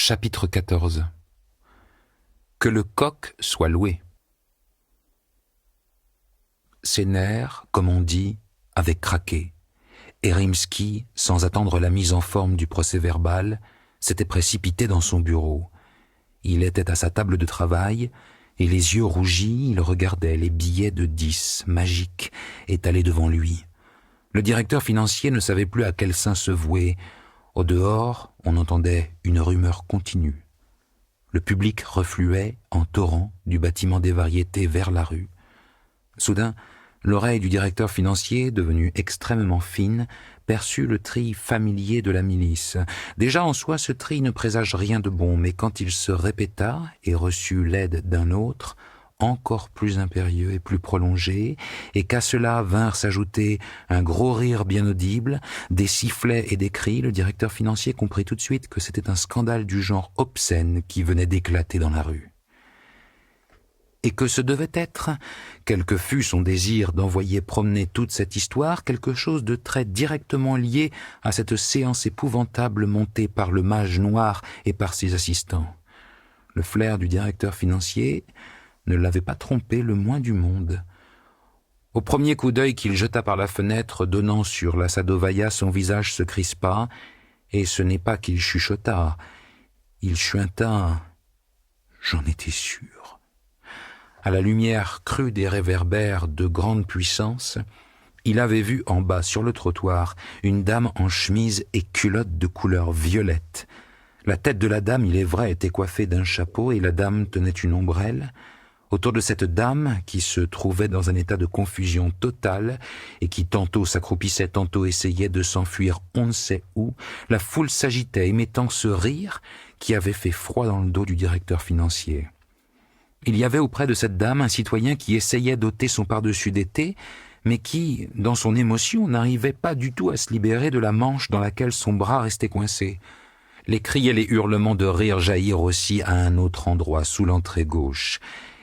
Chapitre 14. Que le coq soit loué. Ses nerfs, comme on dit, avaient craqué, et Rimsky, sans attendre la mise en forme du procès-verbal, s'était précipité dans son bureau. Il était à sa table de travail, et les yeux rougis, il regardait les billets de 10, magiques, étalés devant lui. Le directeur financier ne savait plus à quel saint se vouer. Au dehors, on entendait une rumeur continue. Le public refluait en torrent du bâtiment des Variétés vers la rue. Soudain, l'oreille du directeur financier, devenue extrêmement fine, perçut le tri familier de la milice. Déjà en soi, ce tri ne présage rien de bon, mais quand il se répéta et reçut l'aide d'un autre, encore plus impérieux et plus prolongé, et qu'à cela vinrent s'ajouter un gros rire bien audible, des sifflets et des cris, le directeur financier comprit tout de suite que c'était un scandale du genre obscène qui venait d'éclater dans la rue. Et que ce devait être, quel que fût son désir d'envoyer promener toute cette histoire, quelque chose de très directement lié à cette séance épouvantable montée par le mage noir et par ses assistants. Le flair du directeur financier ne l'avait pas trompé le moins du monde. Au premier coup d'œil qu'il jeta par la fenêtre donnant sur la Sadovaya, son visage se crispa, et ce n'est pas qu'il chuchota. Il chuinta « J'en étais sûr ». À la lumière crue des réverbères de grande puissance, il avait vu en bas sur le trottoir une dame en chemise et culotte de couleur violette. La tête de la dame, il est vrai, était coiffée d'un chapeau et la dame tenait une ombrelle. Autour de cette dame, qui se trouvait dans un état de confusion totale et qui tantôt s'accroupissait, tantôt essayait de s'enfuir on ne sait où, la foule s'agitait, émettant ce rire qui avait fait froid dans le dos du directeur financier. Il y avait auprès de cette dame un citoyen qui essayait d'ôter son pardessus d'été, mais qui, dans son émotion, n'arrivait pas du tout à se libérer de la manche dans laquelle son bras restait coincé. Les cris et les hurlements de rire jaillirent aussi à un autre endroit, sous l'entrée gauche.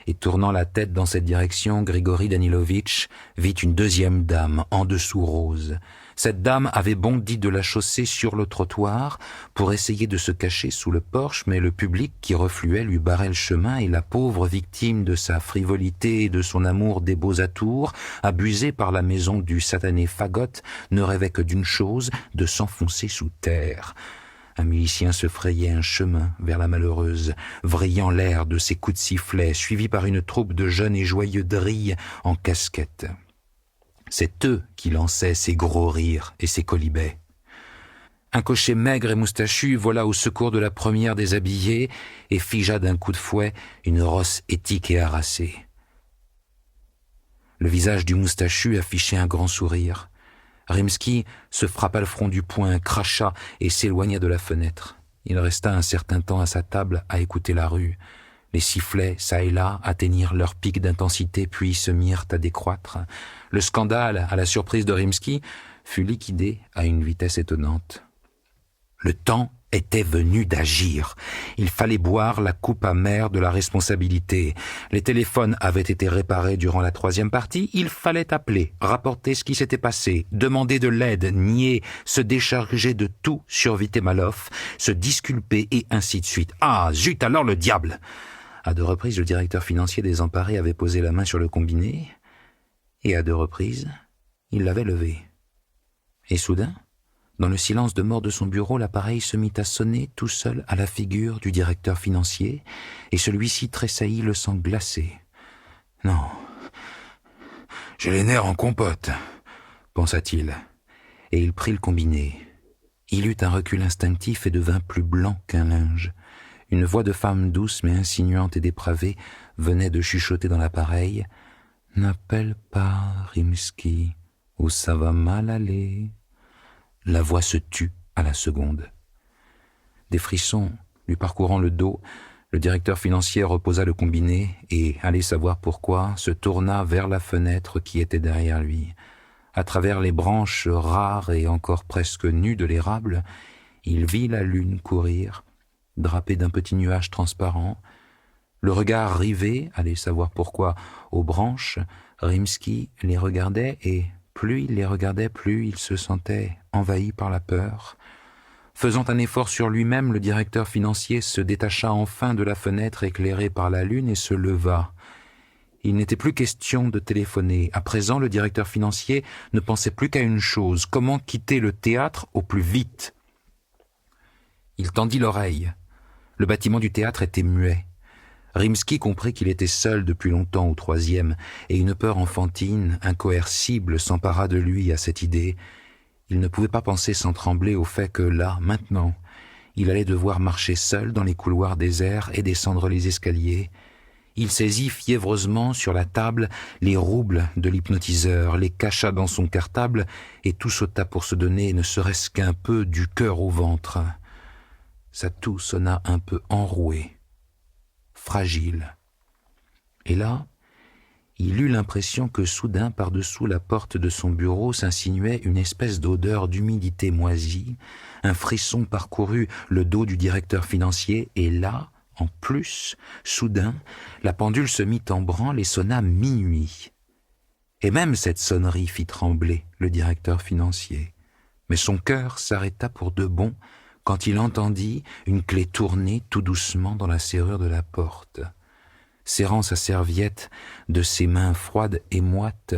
Et tournant la tête dans cette direction, Grigori Danilovitch vit une deuxième dame, en dessous rose. Cette dame avait bondi de la chaussée sur le trottoir pour essayer de se cacher sous le porche, mais le public qui refluait lui barrait le chemin et la pauvre victime de sa frivolité et de son amour des beaux atours, abusée par la maison du satané Fagot, ne rêvait que d'une chose, de s'enfoncer sous terre. Un milicien se frayait un chemin vers la malheureuse, vrillant l'air de ses coups de sifflet, suivi par une troupe de jeunes et joyeux drilles en casquette. C'est eux qui lançaient ces gros rires et ces quolibets. Un cocher maigre et moustachu vola au secours de la première déshabillée et figea d'un coup de fouet une rosse étique et harassée. Le visage du moustachu affichait un grand sourire. Rimsky se frappa le front du poing, cracha et s'éloigna de la fenêtre. Il resta un certain temps à sa table à écouter la rue. Les sifflets, çà et là, atteignirent leur pic d'intensité puis se mirent à décroître. Le scandale, à la surprise de Rimsky, fut liquidé à une vitesse étonnante. Le temps était venu d'agir. Il fallait boire la coupe amère de la responsabilité. Les téléphones avaient été réparés durant la troisième partie. Il fallait appeler, rapporter ce qui s'était passé, demander de l'aide, nier, se décharger de tout sur Vitemalov, se disculper et ainsi de suite. Ah, zut, alors le diable! À deux reprises, le directeur financier désemparé avait posé la main sur le combiné, et à deux reprises, il l'avait levé. Et soudain, dans le silence de mort de son bureau, l'appareil se mit à sonner tout seul à la figure du directeur financier, et celui-ci tressaillit le sang glacé. « Non, j'ai les nerfs en compote », pensa-t-il, et il prit le combiné. Il eut un recul instinctif et devint plus blanc qu'un linge. Une voix de femme douce mais insinuante et dépravée venait de chuchoter dans l'appareil « N'appelle pas Rimsky, ou ça va mal aller ». La voix se tut à la seconde. Des frissons lui parcourant le dos, le directeur financier reposa le combiné et, allez savoir pourquoi, se tourna vers la fenêtre qui était derrière lui. À travers les branches rares et encore presque nues de l'érable, il vit la lune courir, drapée d'un petit nuage transparent. Le regard rivé, allez savoir pourquoi, aux branches, Rimsky les regardait et, plus il les regardait, plus il se sentait envahi par la peur. Faisant un effort sur lui-même, le directeur financier se détacha enfin de la fenêtre éclairée par la lune et se leva. Il n'était plus question de téléphoner. À présent, le directeur financier ne pensait plus qu'à une chose, comment quitter le théâtre au plus vite. Il tendit l'oreille. Le bâtiment du théâtre était muet. Rimsky comprit qu'il était seul depuis longtemps au troisième, et une peur enfantine, incoercible, s'empara de lui à cette idée. Il ne pouvait pas penser sans trembler au fait que là, maintenant, il allait devoir marcher seul dans les couloirs déserts et descendre les escaliers. Il saisit fiévreusement sur la table les roubles de l'hypnotiseur, les cacha dans son cartable et tout sauta pour se donner, ne serait-ce qu'un peu, du cœur au ventre. Sa toux sonna un peu enrouée, fragile. Et là, il eut l'impression que soudain, par-dessous la porte de son bureau, s'insinuait une espèce d'odeur d'humidité moisie. Un frisson parcourut le dos du directeur financier, et là, en plus, soudain, la pendule se mit en branle et sonna minuit. Et même cette sonnerie fit trembler le directeur financier. Mais son cœur s'arrêta pour de bon quand il entendit une clé tourner tout doucement dans la serrure de la porte. Serrant sa serviette de ses mains froides et moites,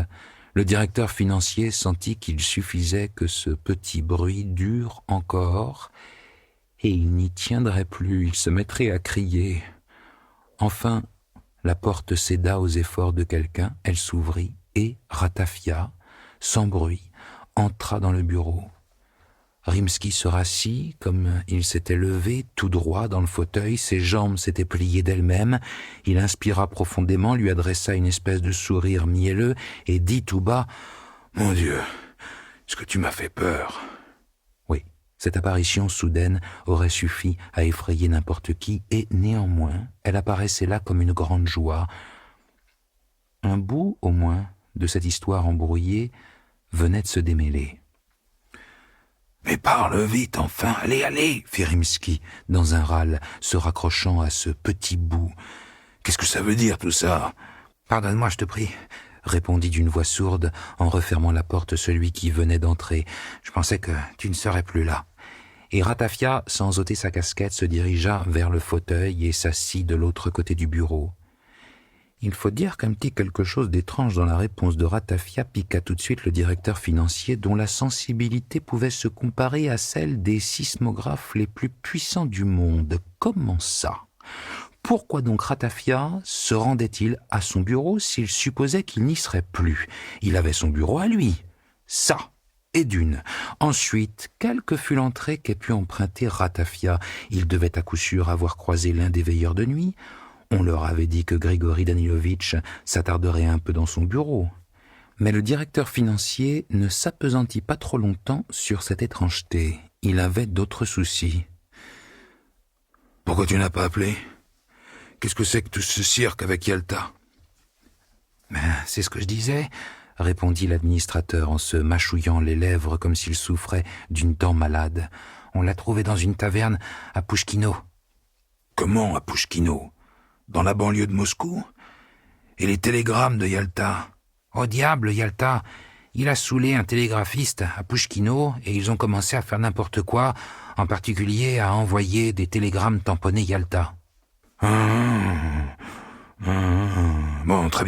le directeur financier sentit qu'il suffisait que ce petit bruit dure encore, et il n'y tiendrait plus, il se mettrait à crier. Enfin, la porte céda aux efforts de quelqu'un, elle s'ouvrit, et Ratafia, sans bruit, entra dans le bureau. Rimsky se rassit, comme il s'était levé, tout droit dans le fauteuil, ses jambes s'étaient pliées d'elles-mêmes, il inspira profondément, lui adressa une espèce de sourire mielleux, et dit tout bas « Mon Dieu, est-ce que tu m'as fait peur ?» Oui, cette apparition soudaine aurait suffi à effrayer n'importe qui, et néanmoins, elle apparaissait là comme une grande joie. Un bout, au moins, de cette histoire embrouillée venait de se démêler. « Mais parle vite, enfin, allez, fit Rimsky, dans un râle, se raccrochant à ce petit bout. « Qu'est-ce que ça veut dire, tout ça ?»« Pardonne-moi, je te prie, » répondit d'une voix sourde, en refermant la porte celui qui venait d'entrer. « Je pensais que tu ne serais plus là. » Et Ratafia, sans ôter sa casquette, se dirigea vers le fauteuil et s'assit de l'autre côté du bureau. Il faut dire qu'un petit quelque chose d'étrange dans la réponse de Ratafia piqua tout de suite le directeur financier dont la sensibilité pouvait se comparer à celle des sismographes les plus puissants du monde. Comment ça ? Pourquoi donc Ratafia se rendait-il à son bureau s'il supposait qu'il n'y serait plus ? Il avait son bureau à lui. Ça, et d'une. Ensuite, quelle que fût l'entrée qu'ait pu emprunter Ratafia, il devait à coup sûr avoir croisé l'un des veilleurs de nuit. On leur avait dit que Grigori Danilovitch s'attarderait un peu dans son bureau. Mais le directeur financier ne s'appesantit pas trop longtemps sur cette étrangeté. Il avait d'autres soucis. « Pourquoi tu n'as pas appelé ? Qu'est-ce que c'est que tout ce cirque avec Yalta ?»« C'est ce que je disais, » répondit l'administrateur en se mâchouillant les lèvres comme s'il souffrait d'une dent malade. « On l'a trouvé dans une taverne à Pouchkino. »« Comment à Pouchkino ? Dans la banlieue de Moscou ? Et les télégrammes de Yalta ? Au diable, Yalta ! Il a saoulé un télégraphiste à Pouchkino et ils ont commencé à faire n'importe quoi, en particulier à envoyer des télégrammes tamponnés Yalta. » Bon, très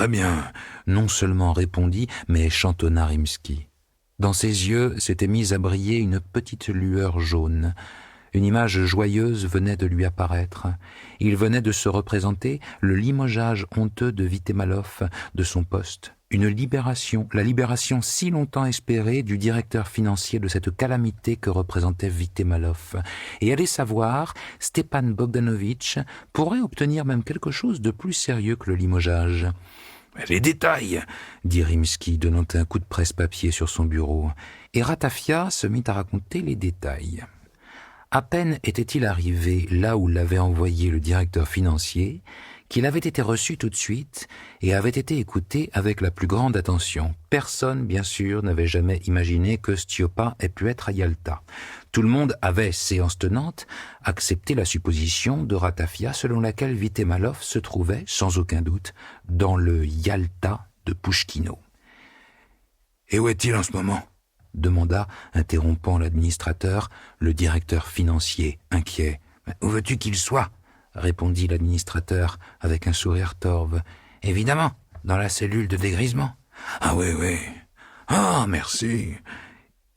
bien, non seulement répondit, mais chantonna Rimsky. Dans ses yeux s'était mise à briller une petite lueur jaune. Une image joyeuse venait de lui apparaître. Il venait de se représenter le limogeage honteux de Vitemalov de son poste. Une libération, la libération si longtemps espérée du directeur financier de cette calamité que représentait Vitemalov. Et allez savoir, Stepan Bogdanovitch pourrait obtenir même quelque chose de plus sérieux que le limogeage. « Les détails !» dit Rimsky, donnant un coup de presse-papier sur son bureau. Et Ratafia se mit à raconter les détails. À peine était-il arrivé là où l'avait envoyé le directeur financier, qu'il avait été reçu tout de suite et avait été écouté avec la plus grande attention. Personne, bien sûr, n'avait jamais imaginé que Stiopa ait pu être à Yalta. Tout le monde avait, séance tenante, accepté la supposition de Ratafia selon laquelle Vitemalov se trouvait, sans aucun doute, dans le Yalta de Pouchkino. « Et où est-il en ce moment ? demanda, interrompant l'administrateur, le directeur financier, inquiet. « Où veux-tu qu'il soit ?» répondit l'administrateur avec un sourire torve. « Évidemment, dans la cellule de dégrisement. »« Ah oui, oui. Ah, merci. »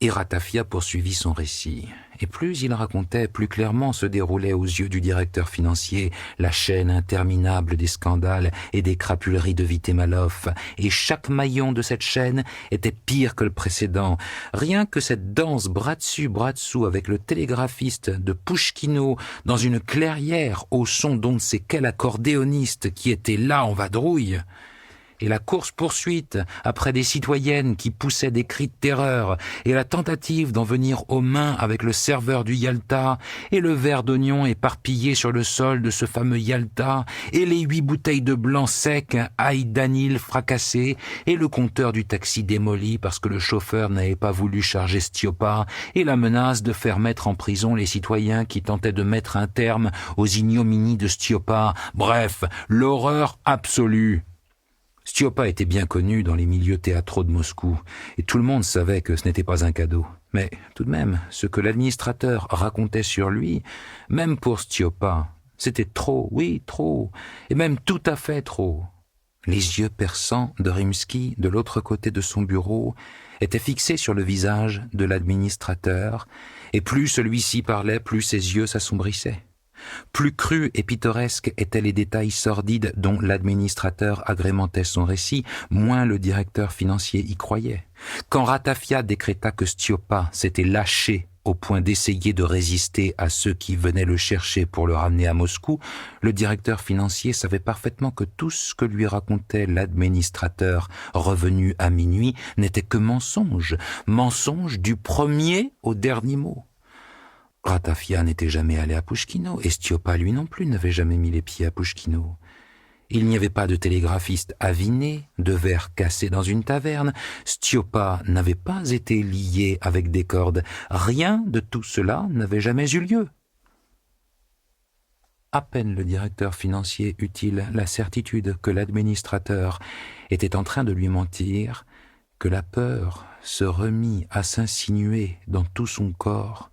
Et Ratafia poursuivit son récit. Et plus il racontait, plus clairement se déroulait aux yeux du directeur financier la chaîne interminable des scandales et des crapuleries de Vitemaloff. Et chaque maillon de cette chaîne était pire que le précédent. Rien que cette danse bras dessus, bras dessous avec le télégraphiste de Pouchkino dans une clairière au son d'on ne sait quel accordéoniste qui était là en vadrouille. Et la course-poursuite après des citoyennes qui poussaient des cris de terreur, et la tentative d'en venir aux mains avec le serveur du Yalta, et le verre d'oignon éparpillé sur le sol de ce fameux Yalta, et les 8 bouteilles de blanc sec, ail d'anil fracassé, et le compteur du taxi démoli parce que le chauffeur n'avait pas voulu charger Stiopa, et la menace de faire mettre en prison les citoyens qui tentaient de mettre un terme aux ignominies de Stiopa. Bref, l'horreur absolue. Stiopa était bien connu dans les milieux théâtraux de Moscou, et tout le monde savait que ce n'était pas un cadeau. Mais tout de même, ce que l'administrateur racontait sur lui, même pour Stiopa, c'était trop, oui, trop, et même tout à fait trop. Les yeux perçants de Rimsky, de l'autre côté de son bureau, étaient fixés sur le visage de l'administrateur, et plus celui-ci parlait, plus ses yeux s'assombrissaient. Plus crus et pittoresques étaient les détails sordides dont l'administrateur agrémentait son récit, moins le directeur financier y croyait. Quand Ratafia décréta que Stiopa s'était lâché au point d'essayer de résister à ceux qui venaient le chercher pour le ramener à Moscou, le directeur financier savait parfaitement que tout ce que lui racontait l'administrateur revenu à minuit n'était que mensonge, mensonge du premier au dernier mot. Ratafia n'était jamais allé à Pouchkino, et Stiopa, lui non plus, n'avait jamais mis les pieds à Pouchkino. Il n'y avait pas de télégraphiste aviné, de verre cassé dans une taverne. Stiopa n'avait pas été lié avec des cordes. Rien de tout cela n'avait jamais eu lieu. À peine le directeur financier eut-il la certitude que l'administrateur était en train de lui mentir, que la peur se remit à s'insinuer dans tout son corps,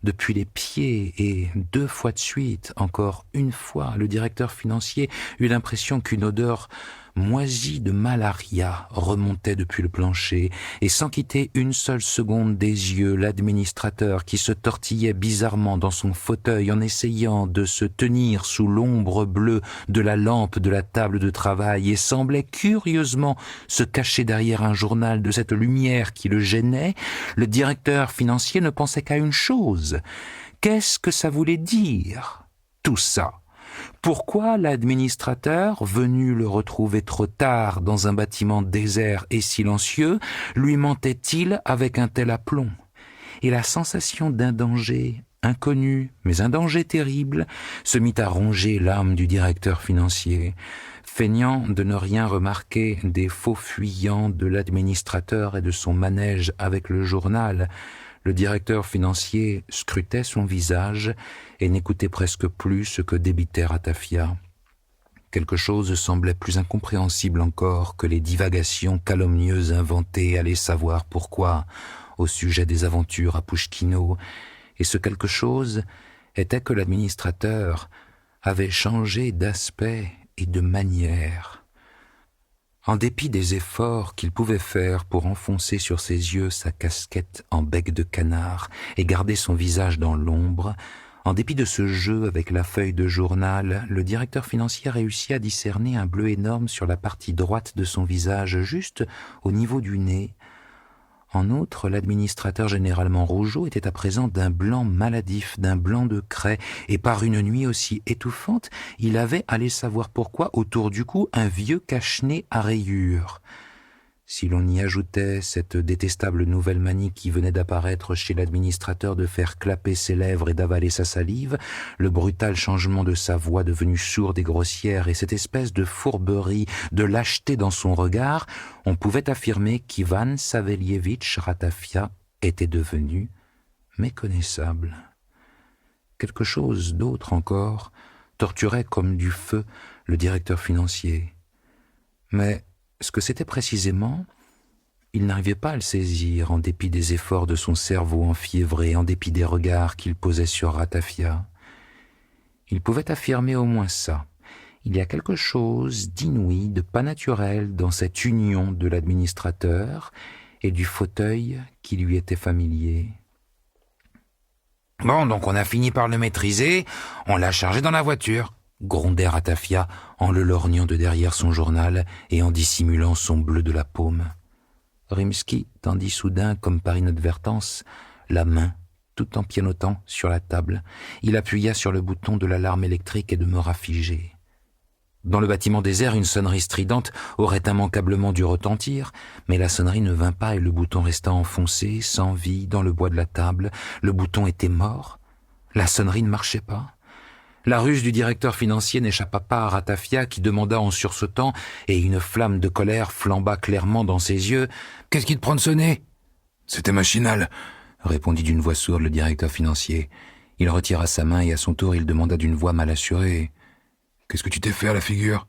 depuis les pieds, et 2 fois de suite, encore une fois, le directeur financier eut l'impression qu'une odeur moisie de malaria remontait depuis le plancher, et sans quitter une seule seconde des yeux l'administrateur qui se tortillait bizarrement dans son fauteuil en essayant de se tenir sous l'ombre bleue de la lampe de la table de travail et semblait curieusement se cacher derrière un journal de cette lumière qui le gênait, le directeur financier ne pensait qu'à une chose. Qu'est-ce que ça voulait dire, tout ça ? Pourquoi l'administrateur, venu le retrouver trop tard dans un bâtiment désert et silencieux, lui mentait-il avec un tel aplomb ? Et la sensation d'un danger inconnu, mais un danger terrible, se mit à ronger l'âme du directeur financier. Feignant de ne rien remarquer des faux fuyants de l'administrateur et de son manège avec le journal, le directeur financier scrutait son visage et n'écoutait presque plus ce que débitait Ratafia. Quelque chose semblait plus incompréhensible encore que les divagations calomnieuses inventées, allez savoir pourquoi, au sujet des aventures à Pouchkino, et ce quelque chose était que l'administrateur avait changé d'aspect et de manière. En dépit des efforts qu'il pouvait faire pour enfoncer sur ses yeux sa casquette en bec de canard et garder son visage dans l'ombre, en dépit de ce jeu avec la feuille de journal, le directeur financier réussit à discerner un bleu énorme sur la partie droite de son visage, juste au niveau du nez. En outre, l'administrateur généralement rougeaud était à présent d'un blanc maladif, d'un blanc de craie, et par une nuit aussi étouffante, il avait, allez savoir pourquoi, autour du cou un vieux cache-nez à rayures. Si l'on y ajoutait cette détestable nouvelle manie qui venait d'apparaître chez l'administrateur de faire clapper ses lèvres et d'avaler sa salive, le brutal changement de sa voix devenue sourde et grossière et cette espèce de fourberie, de lâcheté dans son regard, on pouvait affirmer qu'Ivan Savelievitch Ratafia était devenu méconnaissable. Quelque chose d'autre encore torturait comme du feu le directeur financier. Mais ce que c'était précisément, Il n'arrivait pas à le saisir, en dépit des efforts de son cerveau enfiévré, en dépit des regards qu'il posait sur Ratafia. Il pouvait affirmer au moins ça. Il y a quelque chose d'inouï, de pas naturel dans cette union de l'administrateur et du fauteuil qui lui était familier. « Bon, donc on a fini par le maîtriser, on l'a chargé dans la voiture », grondait Ratafia en le lorgnant de derrière son journal et en dissimulant son bleu de la paume. Rimsky tendit soudain, comme par inadvertance, la main, tout en pianotant sur la table. Il appuya sur le bouton de l'alarme électrique et demeura figé. Dans le bâtiment désert, une sonnerie stridente aurait immanquablement dû retentir, mais la sonnerie ne vint pas et le bouton resta enfoncé, sans vie, dans le bois de la table. Le bouton était mort. La sonnerie ne marchait pas. La ruse du directeur financier n'échappa pas à Ratafia qui demanda en sursautant, et une flamme de colère flamba clairement dans ses yeux. « Qu'est-ce qui te prend de sonner ?»« C'était machinal », répondit d'une voix sourde le directeur financier. Il retira sa main et à son tour il demanda d'une voix mal assurée. « Qu'est-ce que tu t'es fait à la figure ?»«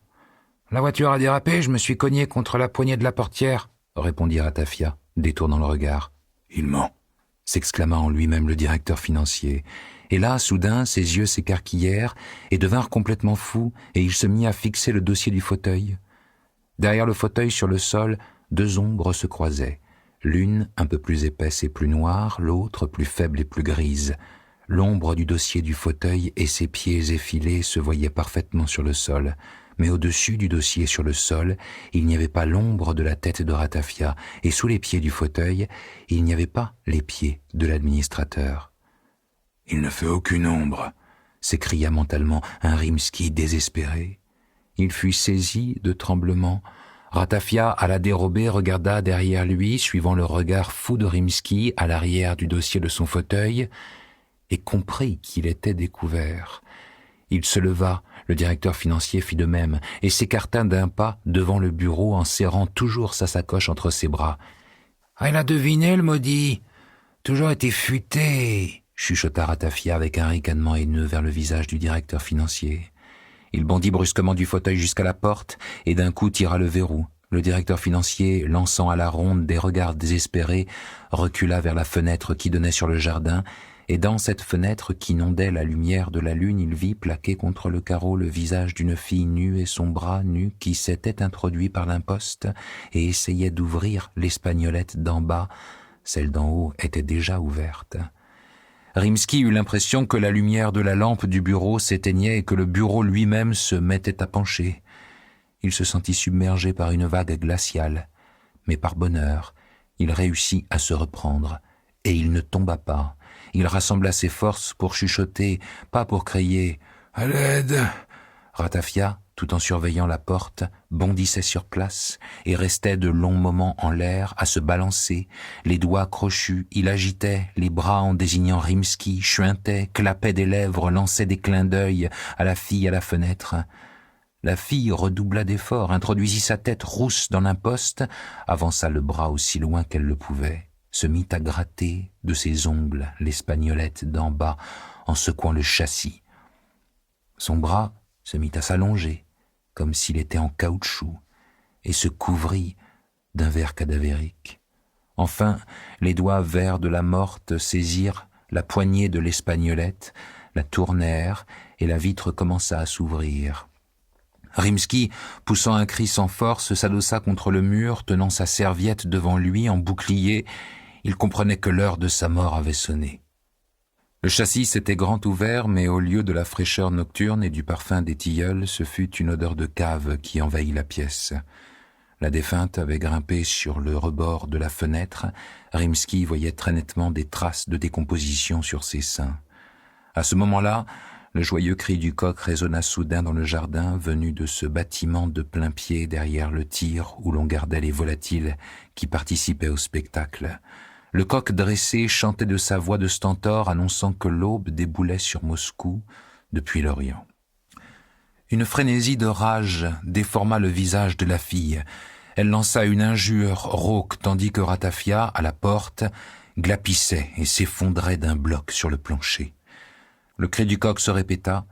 La voiture a dérapé, je me suis cogné contre la poignée de la portière, » répondit Ratafia, détournant le regard. « Il ment !» s'exclama en lui-même le directeur financier. Et là, soudain, ses yeux s'écarquillèrent et devinrent complètement fous, et il se mit à fixer le dossier du fauteuil. Derrière le fauteuil, sur le sol, deux ombres se croisaient. L'une un peu plus épaisse et plus noire, l'autre plus faible et plus grise. L'ombre du dossier du fauteuil et ses pieds effilés se voyaient parfaitement sur le sol, mais au-dessus du dossier sur le sol, il n'y avait pas l'ombre de la tête de Ratafia, et sous les pieds du fauteuil, il n'y avait pas les pieds de l'administrateur. « Il ne fait aucune ombre !» s'écria mentalement un Rimsky désespéré. Il fut saisi de tremblement. Ratafia, à la dérobée, regarda derrière lui, suivant le regard fou de Rimsky à l'arrière du dossier de son fauteuil, et comprit qu'il était découvert. Il se leva, le directeur financier fit de même, et s'écarta d'un pas devant le bureau en serrant toujours sa sacoche entre ses bras. « Ah, il a deviné, le maudit ! Toujours été futé !» chuchota Ratafia avec un ricanement haineux vers le visage du directeur financier. Il bondit brusquement du fauteuil jusqu'à la porte et d'un coup tira le verrou. Le directeur financier, lançant à la ronde des regards désespérés, recula vers la fenêtre qui donnait sur le jardin, et dans cette fenêtre qu'inondait la lumière de la lune, il vit plaqué contre le carreau le visage d'une fille nue et son bras nu qui s'était introduit par l'imposte et essayait d'ouvrir l'espagnolette d'en bas. Celle d'en haut était déjà ouverte. Rimsky eut l'impression que la lumière de la lampe du bureau s'éteignait et que le bureau lui-même se mettait à pencher. Il se sentit submergé par une vague glaciale, mais par bonheur, il réussit à se reprendre, et il ne tomba pas. Il rassembla ses forces pour chuchoter, pas pour crier « À l'aide !» Ratafia, tout en surveillant la porte, bondissait sur place et restait de longs moments en l'air à se balancer, les doigts crochus, il agitait les bras en désignant Rimsky, chuintait, clapait des lèvres, lançait des clins d'œil à la fille à la fenêtre. La fille redoubla d'efforts, introduisit sa tête rousse dans l'imposte, avança le bras aussi loin qu'elle le pouvait, se mit à gratter de ses ongles l'espagnolette d'en bas en secouant le châssis. Son bras se mit à s'allonger, comme s'il était en caoutchouc, et se couvrit d'un verre cadavérique. Enfin, les doigts verts de la morte saisirent la poignée de l'espagnolette, la tournèrent, et la vitre commença à s'ouvrir. Rimsky, poussant un cri sans force, s'adossa contre le mur, tenant sa serviette devant lui en bouclier. Il comprenait que l'heure de sa mort avait sonné. Le châssis s'était grand ouvert, mais au lieu de la fraîcheur nocturne et du parfum des tilleuls, ce fut une odeur de cave qui envahit la pièce. La défunte avait grimpé sur le rebord de la fenêtre. Rimsky voyait très nettement des traces de décomposition sur ses seins. À ce moment-là, le joyeux cri du coq résonna soudain dans le jardin, venu de ce bâtiment de plain-pied derrière le tir où l'on gardait les volatiles qui participaient au spectacle. Le coq dressé chantait de sa voix de stentor, annonçant que l'aube déboulait sur Moscou depuis l'Orient. Une frénésie de rage déforma le visage de la fille. Elle lança une injure rauque, tandis que Ratafia, à la porte, glapissait et s'effondrait d'un bloc sur le plancher. Le cri du coq se répéta,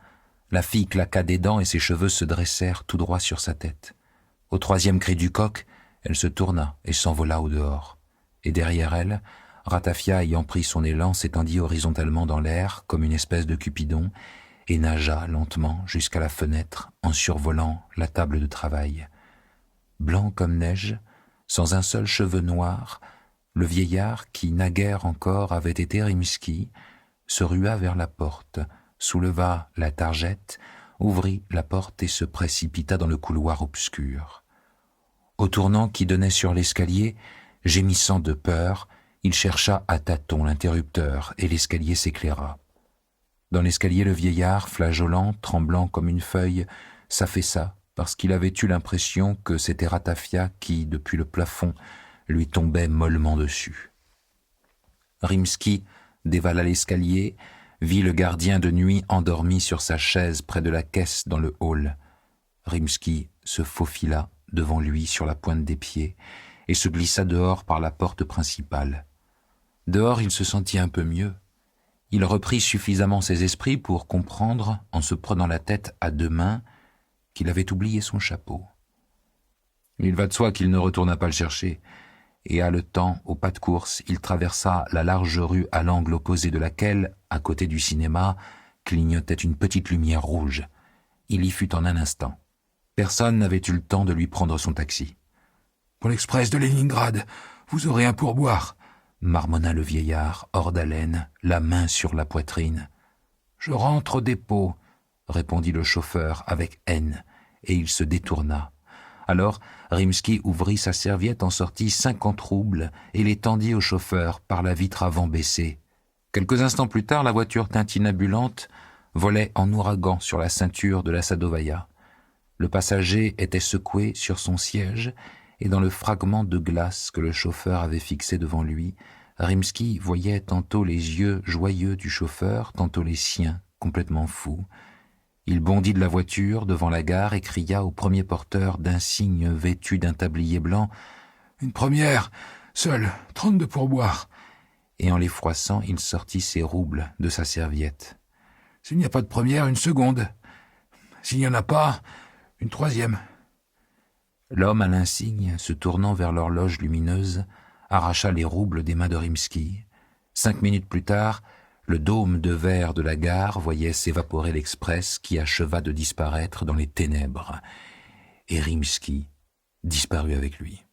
la fille claqua des dents et ses cheveux se dressèrent tout droit sur sa tête. Au troisième cri du coq, Elle se tourna et s'envola au dehors. Et derrière elle, Ratafia ayant pris son élan s'étendit horizontalement dans l'air comme une espèce de Cupidon et nagea lentement jusqu'à la fenêtre en survolant la table de travail. Blanc comme neige, sans un seul cheveu noir, le vieillard, qui naguère encore avait été Rimsky, se rua vers la porte, souleva la targette, ouvrit la porte et se précipita dans le couloir obscur. Au tournant qui donnait sur l'escalier, gémissant de peur, il chercha à tâtons l'interrupteur et l'escalier s'éclaira. Dans l'escalier, le vieillard, flageolant, tremblant comme une feuille, s'affaissa parce qu'il avait eu l'impression que c'était Ratafia qui, depuis le plafond, lui tombait mollement dessus. Rimsky dévala l'escalier, vit le gardien de nuit endormi sur sa chaise près de la caisse dans le hall. Rimsky se faufila devant lui sur la pointe des pieds et se glissa dehors par la porte principale. Dehors, il se sentit un peu mieux. Il reprit suffisamment ses esprits pour comprendre, en se prenant la tête à deux mains, qu'il avait oublié son chapeau. Il va de soi qu'il ne retourna pas le chercher, et haletant au pas de course, il traversa la large rue à l'angle opposé de laquelle, à côté du cinéma, clignotait une petite lumière rouge. Il y fut en un instant. Personne n'avait eu le temps de lui prendre son taxi. « Pour l'express de Leningrad, vous aurez un pourboire » marmonna le vieillard, hors d'haleine, la main sur la poitrine. « Je rentre au dépôt » répondit le chauffeur avec haine, et il se détourna. Alors, Rimsky ouvrit sa serviette, en sortit 50 roubles et les tendit au chauffeur par la vitre avant baissée. Quelques instants plus tard, la voiture tintinabulante volait en ouragan sur la ceinture de la Sadovaya. Le passager était secoué sur son siège, et dans le fragment de glace que le chauffeur avait fixé devant lui, Rimsky voyait tantôt les yeux joyeux du chauffeur, tantôt les siens, complètement fous. Il bondit de la voiture devant la gare et cria au premier porteur d'insigne vêtu d'un tablier blanc « Une première, seule, 32 pourboires !» Et en les froissant, il sortit ses roubles de sa serviette. « S'il n'y a pas de première, une seconde. S'il n'y en a pas, une troisième. » L'homme à l'insigne, se tournant vers l'horloge lumineuse, arracha les roubles des mains de Rimsky. 5 minutes plus tard, le dôme de verre de la gare voyait s'évaporer l'express qui acheva de disparaître dans les ténèbres, et Rimsky disparut avec lui.